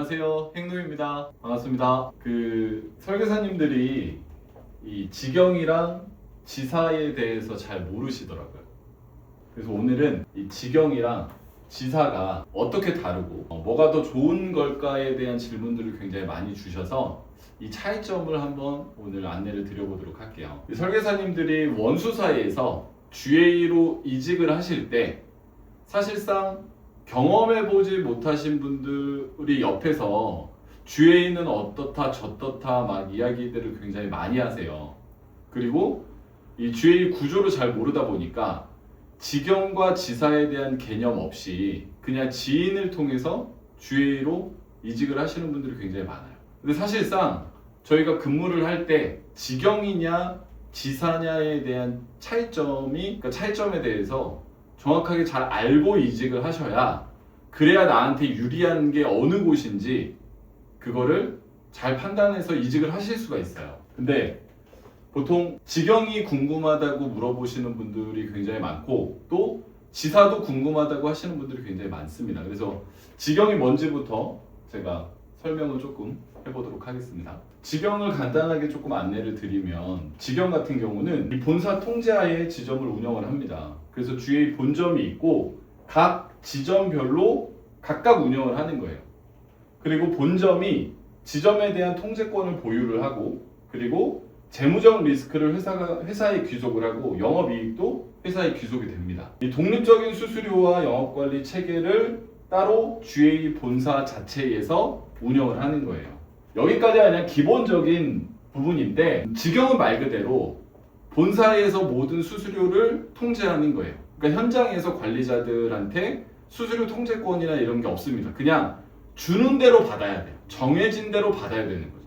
안녕하세요. 행노입니다. 반갑습니다. 설계사님들이 이 지경이랑 지사에 대해서 잘 모르시더라고요. 그래서 오늘은 이 지경이랑 지사가 어떻게 다르고 뭐가 더 좋은 걸까에 대한 질문들을 굉장히 많이 주셔서 이 차이점을 한번 오늘 안내를 드려보도록 할게요. 이 설계사님들이 원수사에서 GA로 이직을 하실 때 사실상 경험해보지 못하신 분들이 옆에서 GA는 어떻다 저떻다 막 이야기들을 굉장히 많이 하세요. 그리고 이 GA 구조를 잘 모르다 보니까 지경과 지사에 대한 개념 없이 그냥 지인을 통해서 GA로 이직을 하시는 분들이 굉장히 많아요. 근데 사실상 저희가 근무를 할 때 지경이냐 지사냐에 대한 차이점에 대해서 정확하게 잘 알고 이직을 하셔야 그래야 나한테 유리한 게 어느 곳인지 그거를 잘 판단해서 이직을 하실 수가 있어요. 근데 보통 지경이 궁금하다고 물어보시는 분들이 굉장히 많고 또 지사도 궁금하다고 하시는 분들이 굉장히 많습니다. 그래서 지경이 뭔지부터 제가 설명을 조금 해보도록 하겠습니다. 지경을 간단하게 조금 안내를 드리면 지경 같은 경우는 이 본사 통제하에 지점을 운영을 합니다. 그래서 GA 본점이 있고 각 지점별로 각각 운영을 하는 거예요. 그리고 본점이 지점에 대한 통제권을 보유를 하고 그리고 재무적 리스크를 회사에 귀속을 하고 영업이익도 회사에 귀속이 됩니다. 이 독립적인 수수료와 영업관리 체계를 따로 GA 본사 자체에서 운영을 하는 거예요. 여기까지가 그냥 기본적인 부분인데 지경은 말 그대로 본사에서 모든 수수료를 통제하는 거예요. 그러니까 현장에서 관리자들한테 수수료 통제권이나 이런 게 없습니다. 그냥 주는 대로 받아야 돼요. 정해진 대로 받아야 되는 거죠.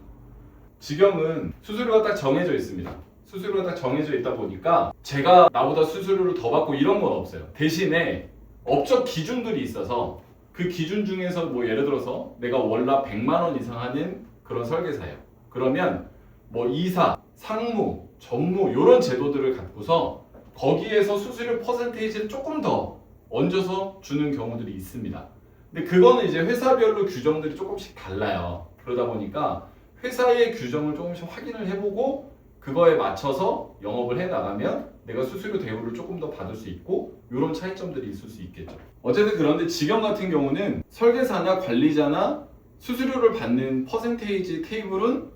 지경은 수수료가 딱 정해져 있습니다. 수수료가 딱 정해져 있다 보니까 제가 나보다 수수료를 더 받고 이런 건 없어요. 대신에 업적 기준들이 있어서 그 기준 중에서 뭐 예를 들어서 내가 월납 100만 원 이상 하는 그런 설계사예요. 그러면 뭐 이사, 상무, 정무 이런 제도들을 갖고서 거기에서 수수료 퍼센테이지를 조금 더 얹어서 주는 경우들이 있습니다. 근데 그거는 이제 회사별로 규정들이 조금씩 달라요. 그러다 보니까 회사의 규정을 조금씩 확인을 해보고 그거에 맞춰서 영업을 해 나가면 내가 수수료 대우를 조금 더 받을 수 있고 이런 차이점들이 있을 수 있겠죠. 어쨌든 그런데 지경 같은 경우는 설계사나 관리자나 수수료를 받는 퍼센테이지 테이블은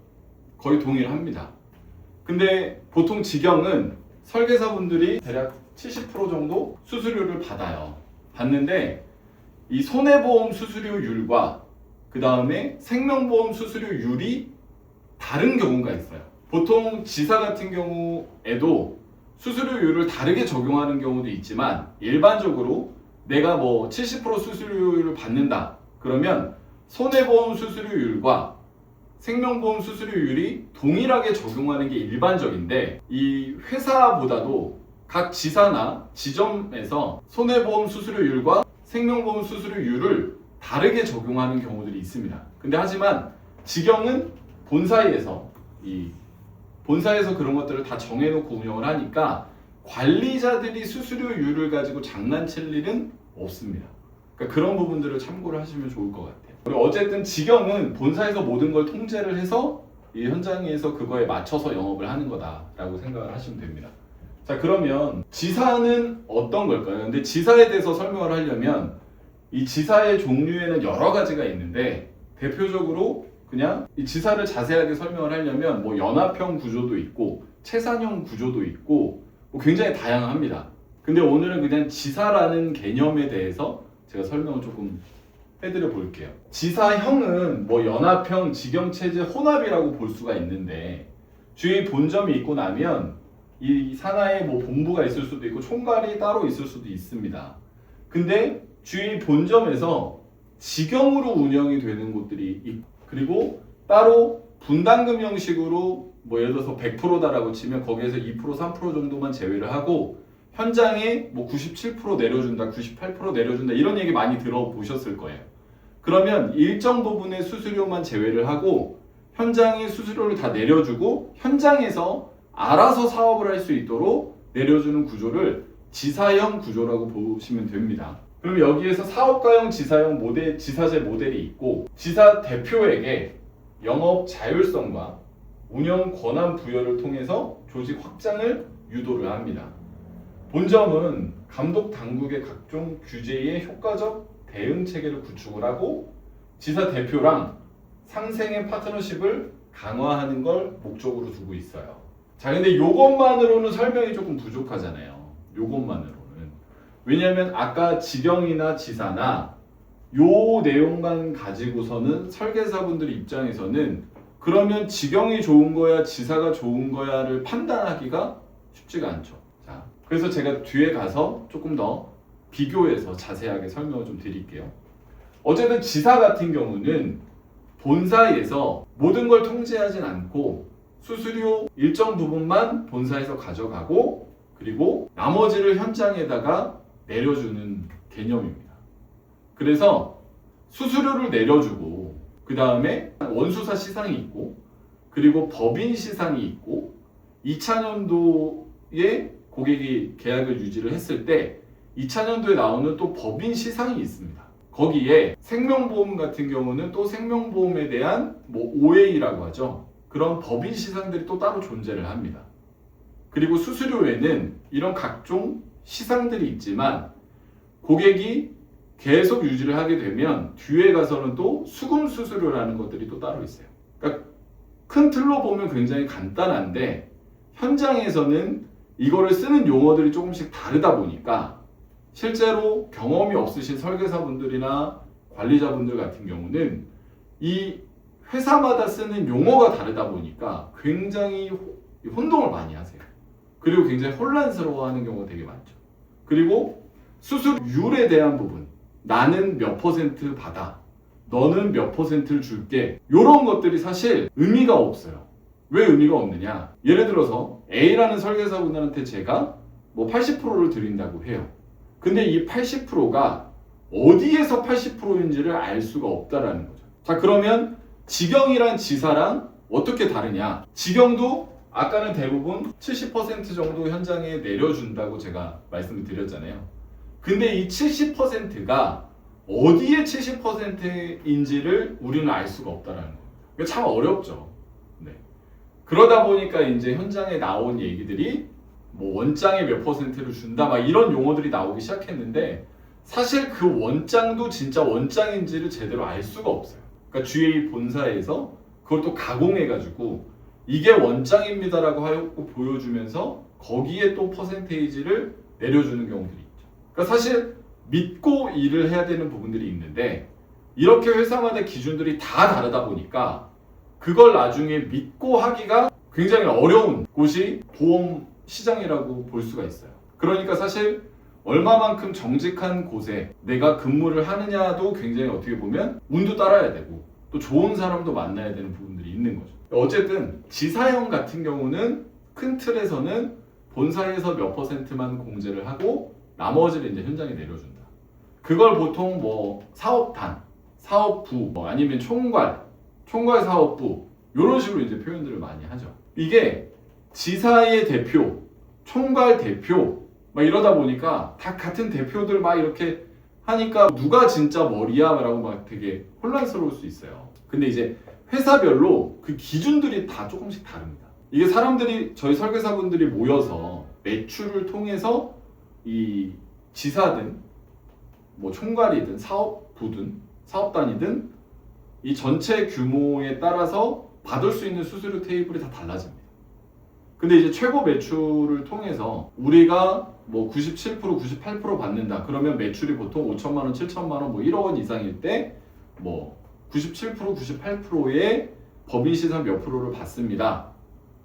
거의 동일합니다. 근데 보통 지경은 설계사분들이 대략 70% 정도 수수료를 받는데 이 손해보험 수수료율과 그 다음에 생명보험 수수료율이 다른 경우가 있어요. 보통 지사 같은 경우에도 수수료율을 다르게 적용하는 경우도 있지만 일반적으로 내가 뭐 70% 수수료율을 받는다 그러면 손해보험 수수료율과 생명보험 수수료율이 동일하게 적용하는 게 일반적인데 이 회사보다도 각 지사나 지점에서 손해보험 수수료율과 생명보험 수수료율을 다르게 적용하는 경우들이 있습니다. 근데 하지만 지경은 본사에서 그런 것들을 다 정해놓고 운영을 하니까 관리자들이 수수료율을 가지고 장난칠 일은 없습니다. 그러니까 그런 부분들을 참고를 하시면 좋을 것 같아요. 그리고 어쨌든 지경은 본사에서 모든 걸 통제를 해서 이 현장에서 그거에 맞춰서 영업을 하는 거다라고 생각을 하시면 됩니다. 자, 그러면 지사는 어떤 걸까요? 근데 지사에 대해서 설명을 하려면 이 지사의 종류에는 여러 가지가 있는데 대표적으로 그냥 이 지사를 자세하게 설명을 하려면 뭐 연합형 구조도 있고 채산형 구조도 있고 뭐 굉장히 다양합니다. 근데 오늘은 그냥 지사라는 개념에 대해서 제가 설명을 조금 해드려 볼게요. 지사형은 뭐 연합형, 지경체제 혼합이라고 볼 수가 있는데 GA 본점이 있고 나면 이 산하에 뭐 본부가 있을 수도 있고 총괄이 따로 있을 수도 있습니다. 근데 GA 본점에서 지경으로 운영이 되는 곳들이 있고 그리고 따로 분담금 형식으로 뭐 예를 들어서 100%다라고 치면 거기에서 2%, 3% 정도만 제외를 하고 현장에 뭐 97% 내려준다, 98% 내려준다 이런 얘기 많이 들어보셨을 거예요. 그러면 일정 부분의 수수료만 제외를 하고 현장의 수수료를 다 내려주고 현장에서 알아서 사업을 할 수 있도록 내려주는 구조를 지사형 구조라고 보시면 됩니다. 그럼 여기에서 사업가형, 지사형 모델, 지사제 모델이 있고 지사 대표에게 영업 자율성과 운영 권한 부여를 통해서 조직 확장을 유도를 합니다. 본점은 감독 당국의 각종 규제에 효과적 대응 체계를 구축을 하고 지사 대표랑 상생의 파트너십을 강화하는 걸 목적으로 두고 있어요. 자, 근데 이것만으로는 설명이 조금 부족하잖아요. 이것만으로는. 왜냐하면 아까 지경이나 지사나 요 내용만 가지고서는 설계사분들 입장에서는 그러면 지경이 좋은 거야, 지사가 좋은 거야를 판단하기가 쉽지가 않죠. 자, 그래서 제가 뒤에 가서 조금 더 비교해서 자세하게 설명을 좀 드릴게요. 어쨌든 지사 같은 경우는 본사에서 모든 걸 통제하진 않고 수수료 일정 부분만 본사에서 가져가고 그리고 나머지를 현장에다가 내려주는 개념입니다. 그래서 수수료를 내려주고 그 다음에 원수사 시상이 있고 그리고 법인 시상이 있고 2차 년도에 고객이 계약을 유지를 했을 때 2차 년도에 나오는 또 법인 시상이 있습니다. 거기에 생명보험 같은 경우는 또 생명보험에 대한 OA라고 하죠. 그런 법인 시상들이 또 따로 존재를 합니다. 그리고 수수료에는 이런 각종 시상들이 있지만 고객이 계속 유지를 하게 되면 뒤에 가서는 또 수금 수수료라는 것들이 또 따로 있어요. 그러니까 큰 틀로 보면 굉장히 간단한데 현장에서는 이거를 쓰는 용어들이 조금씩 다르다 보니까 실제로 경험이 없으신 설계사분들이나 관리자분들 같은 경우는 이 회사마다 쓰는 용어가 다르다 보니까 굉장히 혼동을 많이 하세요. 그리고 굉장히 혼란스러워하는 경우가 되게 많죠. 그리고 수수료율에 대한 부분, 나는 몇 퍼센트 받아, 너는 몇 퍼센트를 줄게, 이런 것들이 사실 의미가 없어요. 왜 의미가 없느냐? 예를 들어서 A라는 설계사분들한테 제가 80%를 드린다고 해요. 근데 이 80%가 어디에서 80%인지를 알 수가 없다라는 거죠. 자, 그러면 지경이랑 지사랑 어떻게 다르냐? 지경도 아까는 대부분 70% 정도 현장에 내려준다고 제가 말씀을 드렸잖아요. 근데 이 70%가 어디에 70%인지를 우리는 알 수가 없다라는 거예요. 이거 참 어렵죠. 네. 그러다 보니까 이제 현장에 나온 얘기들이 원장에 몇 퍼센트를 준다 막 이런 용어들이 나오기 시작했는데 사실 그 원장도 진짜 원장인지를 제대로 알 수가 없어요. 그러니까 GA 본사에서 그걸 또 가공해가지고 이게 원장입니다라고 하고 보여주면서 거기에 또 퍼센테이지를 내려주는 경우들이 있죠. 그러니까 사실 믿고 일을 해야 되는 부분들이 있는데 이렇게 회사마다 기준들이 다 다르다 보니까 그걸 나중에 믿고 하기가 굉장히 어려운 곳이 보험 시장이라고 볼 수가 있어요. 그러니까 사실 얼마만큼 정직한 곳에 내가 근무를 하느냐도 굉장히 어떻게 보면 운도 따라야 되고 또 좋은 사람도 만나야 되는 부분들이 있는 거죠. 어쨌든 지사형 같은 경우는 큰 틀에서는 본사에서 몇 퍼센트만 공제를 하고 나머지를 이제 현장에 내려준다. 그걸 보통 사업단, 사업부 아니면 총괄 사업부 이런 식으로 이제 표현들을 많이 하죠. 이게 지사의 대표, 총괄 대표 막 이러다 보니까 다 같은 대표들 막 이렇게 하니까 누가 진짜 머리야? 라고 막 되게 혼란스러울 수 있어요. 근데 이제 회사별로 그 기준들이 다 조금씩 다릅니다. 이게 사람들이 저희 설계사분들이 모여서 매출을 통해서 이 지사든 총괄이든 사업부든 사업단이든 이 전체 규모에 따라서 받을 수 있는 수수료 테이블이 다 달라집니다. 근데 이제 최고 매출을 통해서 우리가 97%, 98% 받는다. 그러면 매출이 보통 5천만 원, 7천만 원, 1억 원 이상일 때 97%, 98%의 법인 시상 몇 프로를 받습니다.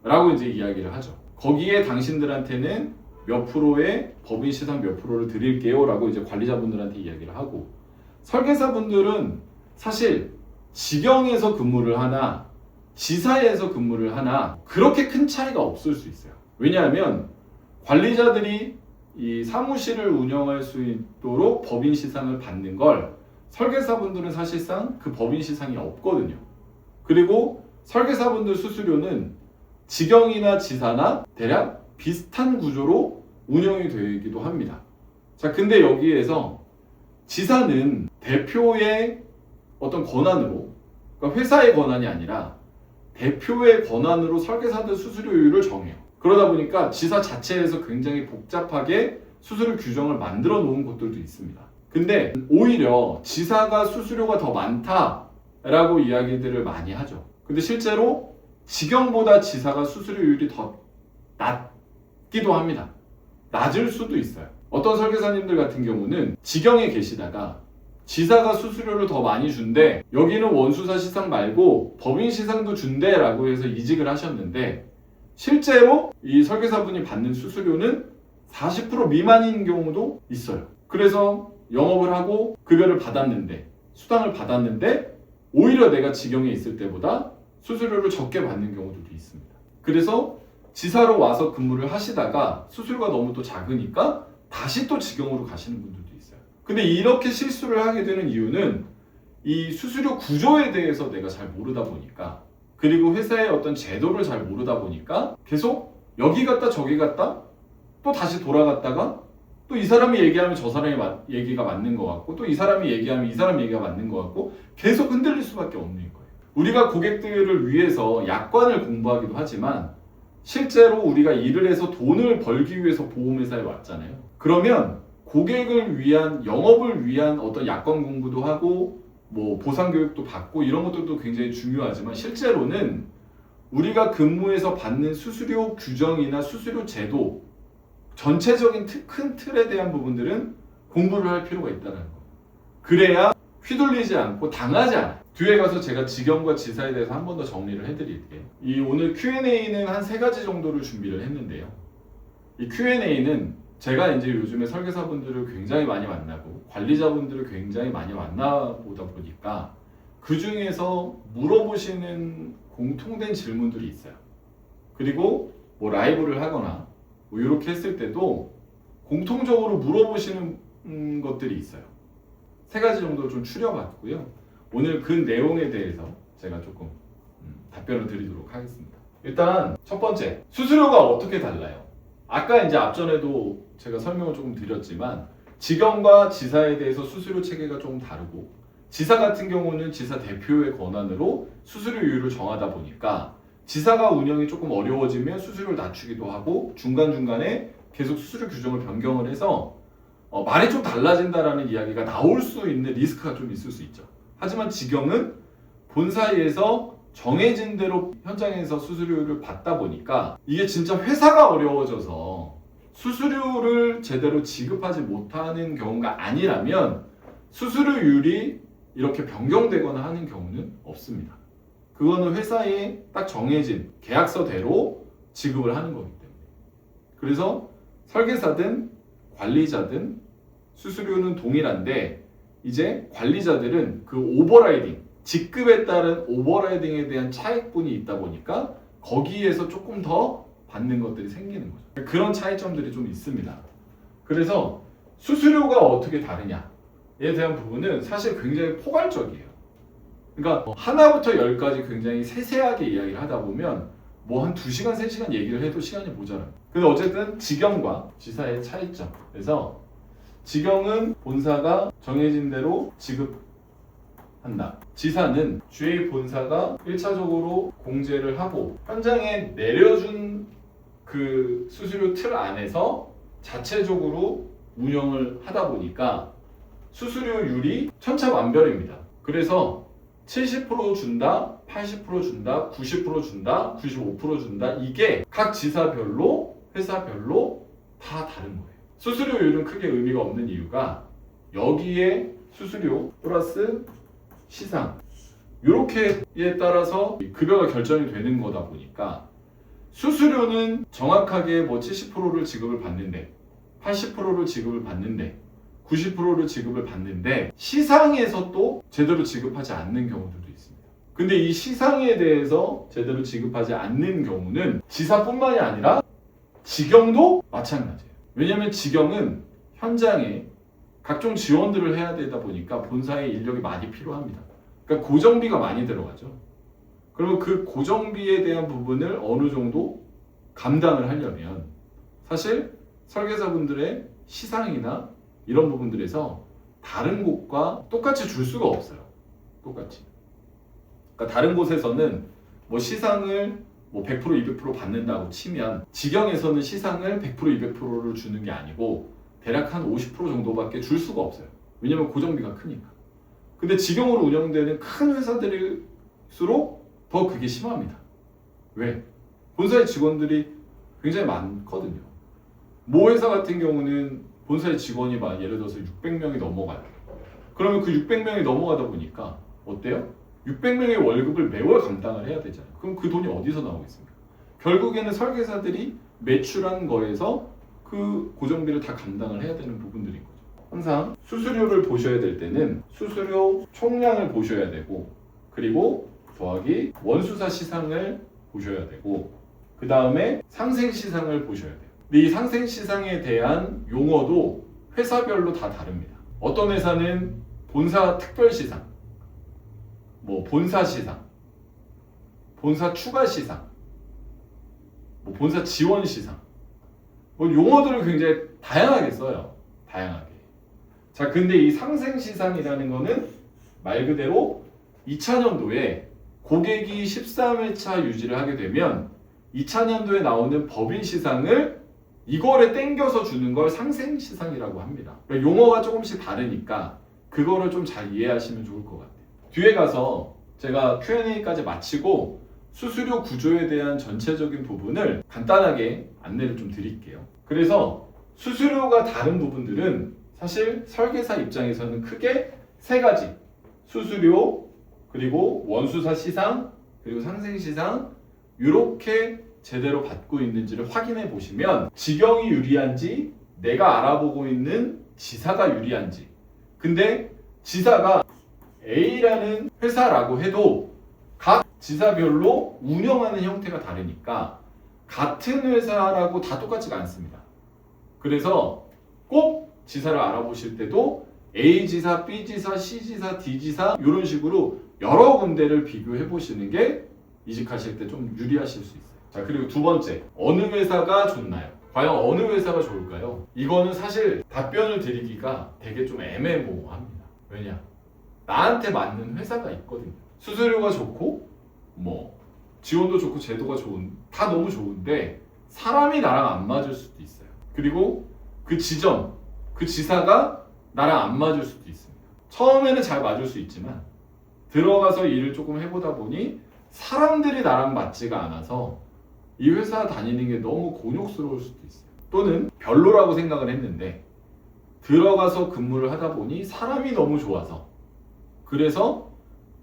라고 이제 이야기를 하죠. 거기에 당신들한테는 몇 프로의 법인 시상 몇 프로를 드릴게요. 라고 이제 관리자분들한테 이야기를 하고 설계사분들은 사실 지경에서 근무를 하나 지사에서 근무를 하나 그렇게 큰 차이가 없을 수 있어요. 왜냐하면 관리자들이 이 사무실을 운영할 수 있도록 법인 시상을 받는 걸 설계사분들은 사실상 그 법인 시상이 없거든요. 그리고 설계사분들 수수료는 지경이나 지사나 대략 비슷한 구조로 운영이 되기도 합니다. 자, 근데 여기에서 지사는 대표의 어떤 권한으로, 그러니까 회사의 권한이 아니라 대표의 권한으로 설계사들 수수료율을 정해요. 그러다 보니까 지사 자체에서 굉장히 복잡하게 수수료 규정을 만들어 놓은 곳들도 있습니다. 근데 오히려 지사가 수수료가 더 많다라고 이야기들을 많이 하죠. 근데 실제로 직영보다 지사가 수수료율이 더 낮기도 합니다. 낮을 수도 있어요. 어떤 설계사님들 같은 경우는 직영에 계시다가 지사가 수수료를 더 많이 준대, 여기는 원수사 시상 말고 법인 시상도 준대 라고 해서 이직을 하셨는데, 실제로 이 설계사분이 받는 수수료는 40% 미만인 경우도 있어요. 그래서 영업을 하고 급여를 받았는데, 수당을 받았는데 오히려 내가 직영에 있을 때보다 수수료를 적게 받는 경우들도 있습니다. 그래서 지사로 와서 근무를 하시다가 수수료가 너무 또 작으니까 다시 또 직영으로 가시는 분들도 있어요. 근데 이렇게 실수를 하게 되는 이유는 이 수수료 구조에 대해서 내가 잘 모르다 보니까, 그리고 회사의 어떤 제도를 잘 모르다 보니까 계속 여기 갔다 저기 갔다 또 다시 돌아갔다가 또 이 사람이 얘기하면 저 사람의 얘기가 맞는 것 같고, 또 이 사람이 얘기하면 이 사람 얘기가 맞는 것 같고, 계속 흔들릴 수밖에 없는 거예요. 우리가 고객들을 위해서 약관을 공부하기도 하지만 실제로 우리가 일을 해서 돈을 벌기 위해서 보험회사에 왔잖아요. 그러면 고객을 위한, 영업을 위한 어떤 약관 공부도 하고 뭐 보상교육도 받고 이런 것들도 굉장히 중요하지만, 실제로는 우리가 근무해서 받는 수수료 규정이나 수수료 제도 전체적인 큰 틀에 대한 부분들은 공부를 할 필요가 있다는 거예요. 그래야 휘둘리지 않고 당하지 않아요. 뒤에 가서 제가 직영과 지사에 대해서 한 번 더 정리를 해드릴게요. 이 오늘 Q&A는 한 3가지 정도를 준비를 했는데요. 이 Q&A는 제가 이제 요즘에 설계사분들을 굉장히 많이 만나고 관리자분들을 굉장히 많이 만나보다 보니까 그 중에서 물어보시는 공통된 질문들이 있어요. 그리고 뭐 라이브를 하거나 뭐 이렇게 했을 때도 공통적으로 물어보시는 것들이 있어요. 3가지 정도 좀 추려봤고요. 오늘 그 내용에 대해서 제가 조금 답변을 드리도록 하겠습니다. 일단 첫 번째, 수수료가 어떻게 달라요? 아까 이제 앞전에도 제가 설명을 조금 드렸지만 직영과 지사에 대해서 수수료 체계가 조금 다르고, 지사 같은 경우는 지사 대표의 권한으로 수수료율을 정하다 보니까 지사가 운영이 조금 어려워지면 수수료를 낮추기도 하고 중간중간에 계속 수수료 규정을 변경을 해서 말이 좀 달라진다라는 이야기가 나올 수 있는 리스크가 좀 있을 수 있죠. 하지만 직영은 본사에서 정해진 대로 현장에서 수수료를 받다 보니까 이게 진짜 회사가 어려워져서 수수료를 제대로 지급하지 못하는 경우가 아니라면 수수료율이 이렇게 변경되거나 하는 경우는 없습니다. 그거는 회사에 딱 정해진 계약서대로 지급을 하는 거기 때문에. 그래서 설계사든 관리자든 수수료는 동일한데, 이제 관리자들은 그 오버라이딩, 직급에 따른 오버라이딩에 대한 차익분이 있다 보니까 거기에서 조금 더 받는 것들이 생기는 거죠. 그런 차이점들이 좀 있습니다. 그래서 수수료가 어떻게 다르냐에 대한 부분은 사실 굉장히 포괄적이에요. 그러니까 하나부터 10까지 굉장히 세세하게 이야기를 하다 보면 뭐 한 2시간, 3시간 얘기를 해도 시간이 모자라요. 근데 어쨌든 직영과 지사의 차이점. 그래서 직영은 본사가 정해진 대로 지급한다. 지사는 주의 본사가 1차적으로 공제를 하고 현장에 내려준 그 수수료 틀 안에서 자체적으로 운영을 하다 보니까 수수료율이 천차만별입니다. 그래서 70% 준다, 80% 준다, 90% 준다, 95% 준다, 이게 각 지사별로, 회사별로 다 다른 거예요. 수수료율은 크게 의미가 없는 이유가 여기에 수수료 플러스 시상 이렇게에 따라서 급여가 결정이 되는 거다 보니까 수수료는 정확하게 뭐 70%를 지급을 받는데, 80%를 지급을 받는데, 90%를 지급을 받는데 시상에서 또 제대로 지급하지 않는 경우들도 있습니다. 근데 이 시상에 대해서 제대로 지급하지 않는 경우는 지사뿐만이 아니라 직영도 마찬가지예요. 왜냐하면 직영은 현장에 각종 지원들을 해야 되다 보니까 본사의 인력이 많이 필요합니다. 그러니까 고정비가 많이 들어가죠. 그리고 그 고정비에 대한 부분을 어느 정도 감당을 하려면 사실 설계사분들의 시상이나 이런 부분들에서 다른 곳과 똑같이 줄 수가 없어요. 똑같이. 그러니까 다른 곳에서는 뭐 시상을 뭐 100% 200% 받는다고 치면 직영에서는 시상을 100% 200%를 주는 게 아니고 대략 한 50% 정도밖에 줄 수가 없어요. 왜냐면 고정비가 크니까. 근데 직영으로 운영되는 큰 회사들일수록 더 그게 심합니다. 왜? 본사의 직원들이 굉장히 많거든요. 모 회사 같은 경우는 본사의 직원이 막 예를 들어서 600명이 넘어가요. 그러면 그 600명이 넘어가다 보니까 어때요? 600명의 월급을 매월 감당을 해야 되잖아요. 그럼 그 돈이 어디서 나오겠습니까? 결국에는 설계사들이 매출한 거에서 그 고정비를 다 감당을 해야 되는 부분들인 거죠. 항상 수수료를 보셔야 될 때는 수수료 총량을 보셔야 되고, 그리고 더하기 원수사 시상을 보셔야 되고, 그 다음에 상생 시상을 보셔야 돼요. 근데 이 상생 시상에 대한 용어도 회사별로 다 다릅니다. 어떤 회사는 본사 특별 시상, 뭐 본사 시상, 본사 추가 시상, 뭐 본사 지원 시상, 뭐 용어들을 굉장히 다양하게 써요. 다양하게. 자, 근데 이 상생 시상이라는 거는 말 그대로 2차년도에 고객이 13회차 유지를 하게 되면 2차년도에 나오는 법인 시상을 이거를 땡겨서 주는 걸 상생 시상이라고 합니다. 그러니까 용어가 조금씩 다르니까 그거를 좀 잘 이해하시면 좋을 것 같아요. 뒤에 가서 제가 Q&A까지 마치고 수수료 구조에 대한 전체적인 부분을 간단하게 안내를 좀 드릴게요. 그래서 수수료가 다른 부분들은 사실 설계사 입장에서는 크게 세 가지, 수수료, 그리고 원수사 시상, 그리고 상생 시상, 이렇게 제대로 받고 있는지를 확인해 보시면 직영이 유리한지, 내가 알아보고 있는 지사가 유리한지. 근데 지사가 A라는 회사라고 해도 각 지사별로 운영하는 형태가 다르니까 같은 회사라고 다 똑같지가 않습니다. 그래서 꼭 지사를 알아보실 때도 A지사, B지사, C지사, D지사 이런 식으로 여러 군데를 비교해 보시는 게 이직하실 때 좀 유리하실 수 있어요. 자, 그리고 두 번째, 어느 회사가 좋나요? 과연 어느 회사가 좋을까요? 이거는 사실 답변을 드리기가 되게 좀 애매모호합니다. 왜냐? 나한테 맞는 회사가 있거든요. 수수료가 좋고 뭐 지원도 좋고 제도가 좋은, 다 너무 좋은데 사람이 나랑 안 맞을 수도 있어요. 그리고 그 지점, 그 지사가 나랑 안 맞을 수도 있습니다. 처음에는 잘 맞을 수 있지만 들어가서 일을 조금 해보다 보니 사람들이 나랑 맞지가 않아서 이 회사 다니는 게 너무 곤욕스러울 수도 있어요. 또는 별로라고 생각을 했는데 들어가서 근무를 하다 보니 사람이 너무 좋아서, 그래서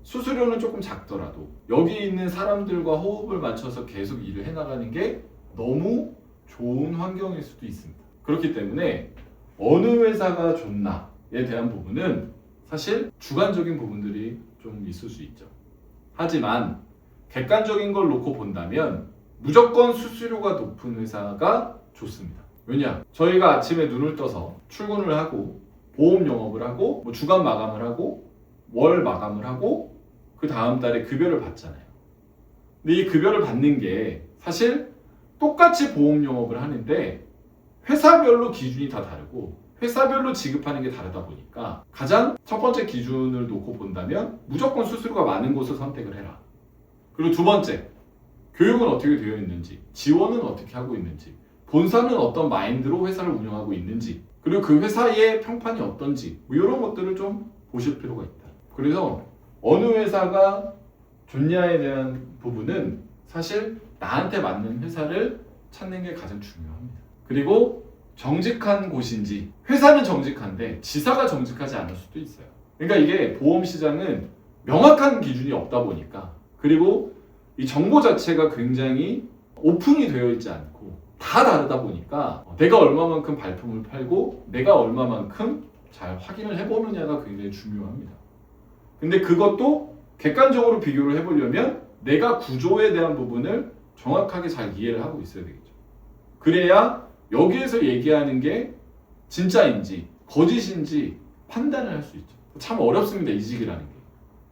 수수료는 조금 작더라도 여기 있는 사람들과 호흡을 맞춰서 계속 일을 해나가는 게 너무 좋은 환경일 수도 있습니다. 그렇기 때문에 어느 회사가 좋나에 대한 부분은 사실 주관적인 부분들이 좀 있을 수 있죠. 하지만 객관적인 걸 놓고 본다면 무조건 수수료가 높은 회사가 좋습니다. 왜냐? 저희가 아침에 눈을 떠서 출근을 하고 보험 영업을 하고 뭐 주간 마감을 하고 월 마감을 하고 그 다음 달에 급여를 받잖아요. 근데 이 급여를 받는 게 사실 똑같이 보험 영업을 하는데 회사별로 기준이 다 다르고 회사별로 지급하는 게 다르다 보니까 가장 첫 번째 기준을 놓고 본다면 무조건 수수료가 많은 곳을 선택을 해라. 그리고 두 번째, 교육은 어떻게 되어 있는지, 지원은 어떻게 하고 있는지, 본사는 어떤 마인드로 회사를 운영하고 있는지, 그리고 그 회사의 평판이 어떤지, 뭐 이런 것들을 좀 보실 필요가 있다. 그래서 어느 회사가 좋냐에 대한 부분은 사실 나한테 맞는 회사를 찾는 게 가장 중요합니다. 그리고 정직한 곳인지, 회사는 정직한데 지사가 정직하지 않을 수도 있어요. 그러니까 이게 보험 시장은 명확한 기준이 없다 보니까, 그리고 이 정보 자체가 굉장히 오픈이 되어 있지 않고 다 다르다 보니까 내가 얼마만큼 발품을 팔고 내가 얼마만큼 잘 확인을 해보느냐가 굉장히 중요합니다. 근데 그것도 객관적으로 비교를 해보려면 내가 구조에 대한 부분을 정확하게 잘 이해를 하고 있어야 되겠죠. 그래야 여기에서 얘기하는 게 진짜인지 거짓인지 판단을 할 수 있죠. 참 어렵습니다, 이직이라는 게.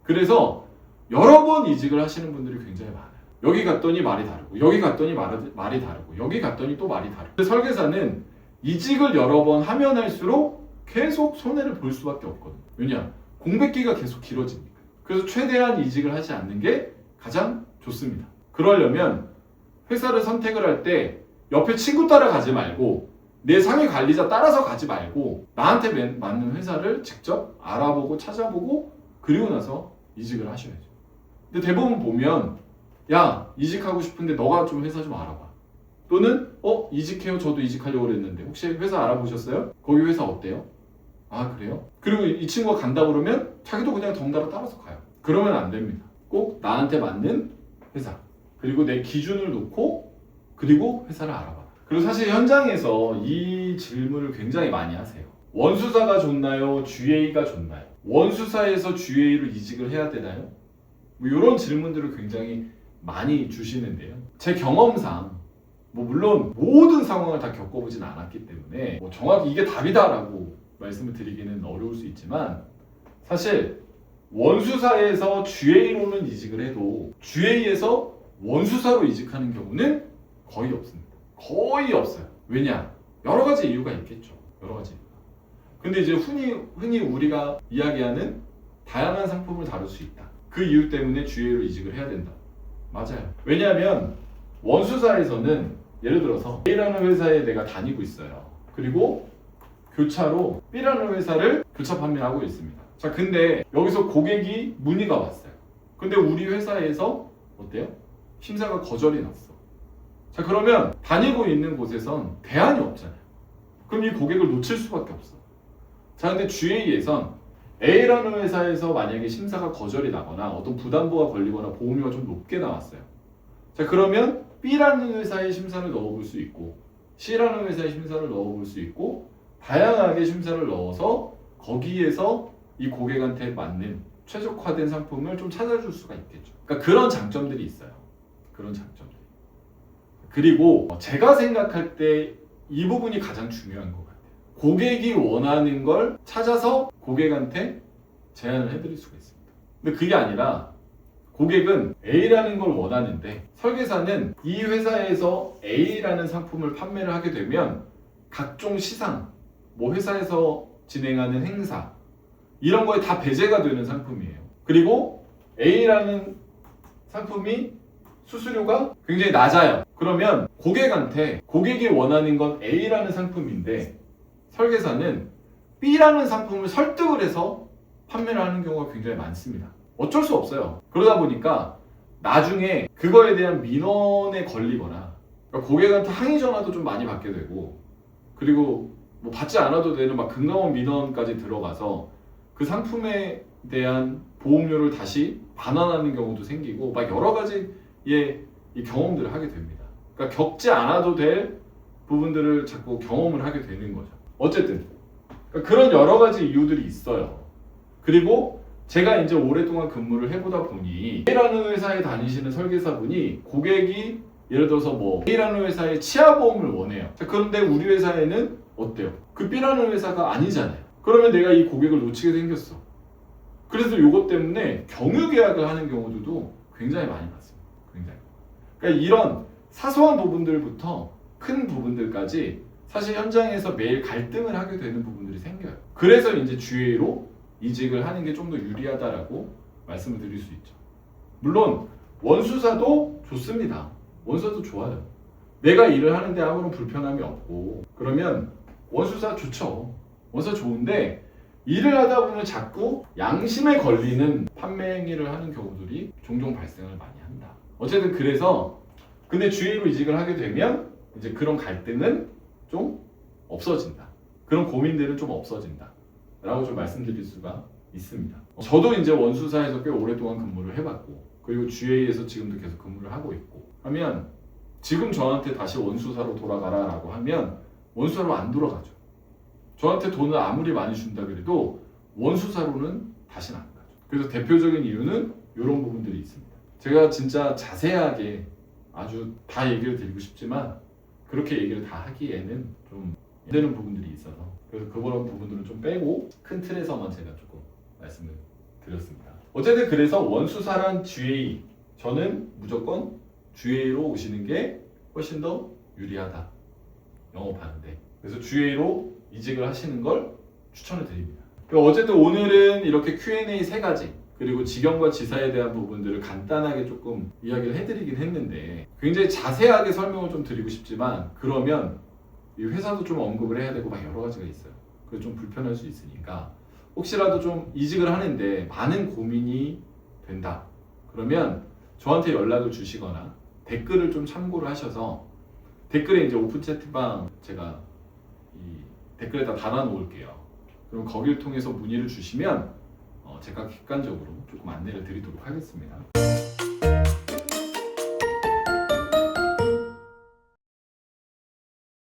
그래서 여러 번 이직을 하시는 분들이 굉장히 많아요. 여기 갔더니 말이 다르고 여기 갔더니 말이 다르고 여기 갔더니 또 말이 다르고. 설계사는 이직을 여러 번 하면 할수록 계속 손해를 볼 수밖에 없거든요. 왜냐? 공백기가 계속 길어지니까. 그래서 최대한 이직을 하지 않는 게 가장 좋습니다. 그러려면 회사를 선택을 할 때 옆에 친구 따라가지 말고 내 상위 관리자 따라서 가지 말고 나한테 맞는 회사를 직접 알아보고 찾아보고 그리고 나서 이직을 하셔야죠. 근데 대부분 보면 야 이직하고 싶은데 너가 좀 회사 좀 알아봐. 또는 이직해요. 저도 이직하려고 그랬는데 혹시 회사 알아보셨어요? 거기 회사 어때요? 아 그래요? 그리고 이 친구가 간다 그러면 자기도 그냥 덩달아 따라서 가요. 그러면 안 됩니다. 꼭 나한테 맞는 회사 그리고 내 기준을 놓고 그리고 회사를 알아봐. 그리고 사실 현장에서 이 질문을 굉장히 많이 하세요. 원수사가 좋나요? GA가 좋나요? 원수사에서 GA로 이직을 해야 되나요? 뭐 이런 질문들을 굉장히 많이 주시는데요. 제 경험상 물론 모든 상황을 다 겪어보진 않았기 때문에 정확히 이게 답이다라고 말씀을 드리기는 어려울 수 있지만 사실 원수사에서 GA로는 이직을 해도 GA에서 원수사로 이직하는 경우는 거의 없습니다. 거의 없어요. 왜냐? 여러 가지 이유가 있겠죠. 여러 가지 이유가. 근데 이제 흔히 우리가 이야기하는 다양한 상품을 다룰 수 있다. 그 이유 때문에 GA로 이직을 해야 된다. 맞아요. 왜냐하면 원수사에서는 예를 들어서 A라는 회사에 내가 다니고 있어요. 그리고 교차로 B라는 회사를 교차 판매하고 있습니다. 자, 근데 여기서 고객이 문의가 왔어요. 근데 우리 회사에서 어때요? 심사가 거절이 났어. 자, 그러면 다니고 있는 곳에선 대안이 없잖아요. 그럼 이 고객을 놓칠 수밖에 없어. 자, 근데 GA에선 A라는 회사에서 만약에 심사가 거절이 나거나 어떤 부담보가 걸리거나 보험료가 좀 높게 나왔어요. 자, 그러면 B라는 회사의 심사를 넣어볼 수 있고 C라는 회사의 심사를 넣어볼 수 있고 다양하게 심사를 넣어서 거기에서 이 고객한테 맞는 최적화된 상품을 좀 찾아줄 수가 있겠죠. 그러니까 그런 장점들이 있어요. 그런 장점들이. 그리고 제가 생각할 때 이 부분이 가장 중요한 것 같아요. 고객이 원하는 걸 찾아서 고객한테 제안을 해드릴 수가 있습니다. 근데 그게 아니라 고객은 A라는 걸 원하는데 설계사는 이 회사에서 A라는 상품을 판매를 하게 되면 각종 시상, 회사에서 진행하는 행사 이런 거에 다 배제가 되는 상품이에요. 그리고 A라는 상품이 수수료가 굉장히 낮아요. 그러면 고객한테 고객이 원하는 건 A라는 상품인데 설계사는 B라는 상품을 설득을 해서 판매를 하는 경우가 굉장히 많습니다. 어쩔 수 없어요. 그러다 보니까 나중에 그거에 대한 민원에 걸리거나 그러니까 고객한테 항의 전화도 좀 많이 받게 되고 그리고 받지 않아도 되는 금감원 민원까지 들어가서 그 상품에 대한 보험료를 다시 반환하는 경우도 생기고 여러 가지의 이 경험들을 하게 됩니다. 그러니까 겪지 않아도 될 부분들을 자꾸 경험을 하게 되는 거죠. 어쨌든 그러니까 그런 여러 가지 이유들이 있어요. 그리고 제가 이제 오랫동안 근무를 해보다 보니 A라는 회사에 다니시는 설계사분이 고객이 예를 들어서 A라는 회사의 치아보험을 원해요. 자, 그런데 우리 회사에는 어때요? 그 B라는 회사가 아니잖아요. 그러면 내가 이 고객을 놓치게 생겼어. 그래서 이것 때문에 경유 계약을 하는 경우들도 굉장히 많이 봤습니다. 굉장히. 그러니까 이런 사소한 부분들부터 큰 부분들까지 사실 현장에서 매일 갈등을 하게 되는 부분들이 생겨요. 그래서 이제 GA로 이직을 하는 게 좀 더 유리하다라고 말씀을 드릴 수 있죠. 물론 원수사도 좋습니다. 원수사도 좋아요. 내가 일을 하는데 아무런 불편함이 없고 그러면 원수사 좋죠. 원수사 좋은데 일을 하다 보면 자꾸 양심에 걸리는 판매 행위를 하는 경우들이 종종 발생을 많이 한다. 어쨌든 그래서 근데 GA로 이직을 하게 되면 이제 그런 갈등은 좀 없어진다. 그런 고민들은 좀 없어진다. 라고 좀 말씀드릴 수가 있습니다. 저도 이제 원수사에서 꽤 오랫동안 근무를 해봤고 그리고 GA에서 지금도 계속 근무를 하고 있고 하면 지금 저한테 다시 원수사로 돌아가라 라고 하면 원수사로 안 돌아가죠. 저한테 돈을 아무리 많이 준다 그래도 원수사로는 다시는 안 가죠. 그래서 대표적인 이유는 이런 부분들이 있습니다. 제가 진짜 자세하게 아주 다 얘기를 드리고 싶지만 그렇게 얘기를 다 하기에는 좀 안 되는 부분들이 있어서 그래서 그런 부분들은 좀 빼고 큰 틀에서만 제가 조금 말씀을 드렸습니다. 어쨌든 그래서 원수사란 GA 저는 무조건 GA로 오시는 게 훨씬 더 유리하다 영업하는데 그래서 GA로 이직을 하시는 걸 추천을 드립니다. 어쨌든 오늘은 이렇게 Q&A 세 가지 그리고 직영과 지사에 대한 부분들을 간단하게 조금 이야기를 해드리긴 했는데 굉장히 자세하게 설명을 좀 드리고 싶지만 그러면 이 회사도 좀 언급을 해야 되고 막 여러 가지가 있어요. 그래서 좀 불편할 수 있으니까 혹시라도 좀 이직을 하는데 많은 고민이 된다. 그러면 저한테 연락을 주시거나 댓글을 좀 참고를 하셔서 댓글에 이제 오픈 채팅방 제가 이 댓글에다 달아 놓을게요. 그럼 거기를 통해서 문의를 주시면 제가 객관적으로 조금 안내를 드리도록 하겠습니다.